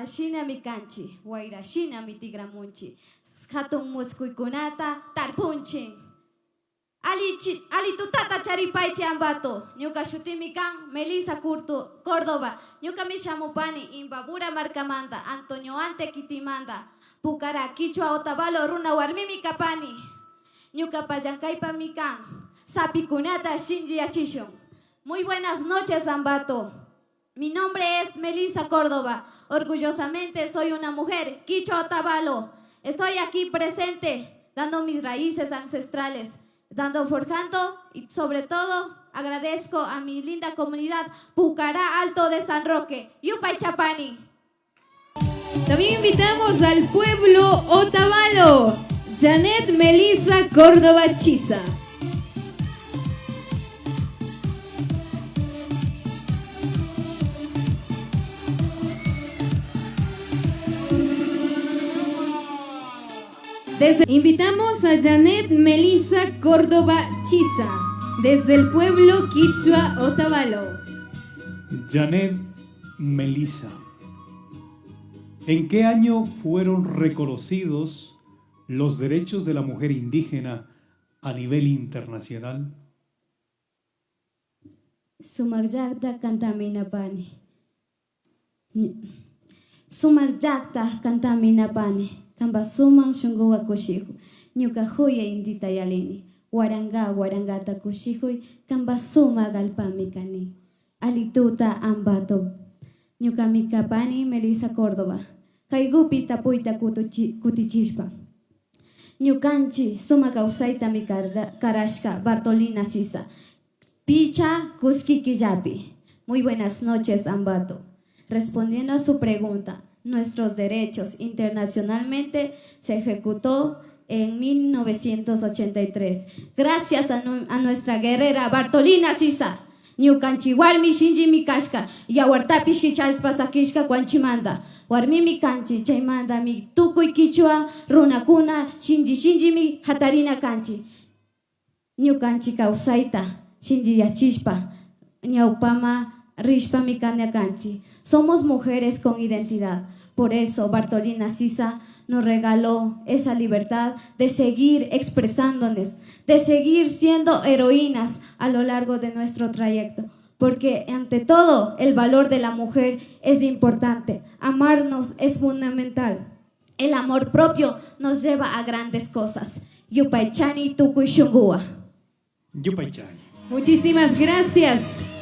Mamashina mi kanchi, wairashina mi tigramunchi, hatun muskuykunata tarpunchi. Ali tutata charipaychi ambato, ñuka shutimi kan Melissa Córdoba, ñuka mi shamupani Imbabura markamanta, Antonio Ante Kitimanda, Pucara Quichua Otavalo runa warmimi kapani, ñuka pallankaypa mi kan, sapikunata shinji yachishun. Muy buenas noches, Ambato. Mi nombre es Melissa Córdoba. Orgullosamente soy una mujer Quichua Otavalo. Estoy aquí presente dando mis raíces ancestrales, forjando y sobre todo agradezco a mi linda comunidad Pucará Alto de San Roque, Yupay Chapani. También invitamos al pueblo Otavalo, Janet Melissa Córdoba Chiza. Invitamos a Janet Melissa Córdoba Chiza, desde el pueblo Quichua Otavalo. Janet Melissa, ¿en qué año fueron reconocidos los derechos de la mujer indígena a nivel internacional? Sumagyakta kantaminapani. Sumagyakta kantaminapani. Kamba suman shunguwa kushihu, ñuka huya indita yalini, warangata kushihuy, kamba suma galpami kani. Alituta Ambato, ñuka mi kapani Melissa Córdoba, kaygupi tapuyta kutichishpa. Ñukanchi suma kawsayta mi karashka Bartolina Sisa, picha kuski killapi. Muy buenas noches, Ambato. Respondiendo a su pregunta, nuestros derechos internacionalmente se ejecutó en 1983. Gracias a nuestra guerrera Bartolina Sisa. Ñukanchi warmi shinji mi kashka, yawartapish kichashpa sakishka kwanchimanda. Warmi mi kanchi, chaymanda mi tukuy Quichua runakuna shinji mi hatarina kanchi. Ñukanchi kawsayta shinji yachishpa, ñawpama rishpa mi kanya kanchi. Somos mujeres con identidad. Por eso Bartolina Sisa nos regaló esa libertad de seguir expresándonos, de seguir siendo heroínas a lo largo de nuestro trayecto. Porque ante todo el valor de la mujer es importante. Amarnos es fundamental. El amor propio nos lleva a grandes cosas. Yupaychani tukuy shunguwa. Yupaychani. Muchísimas gracias.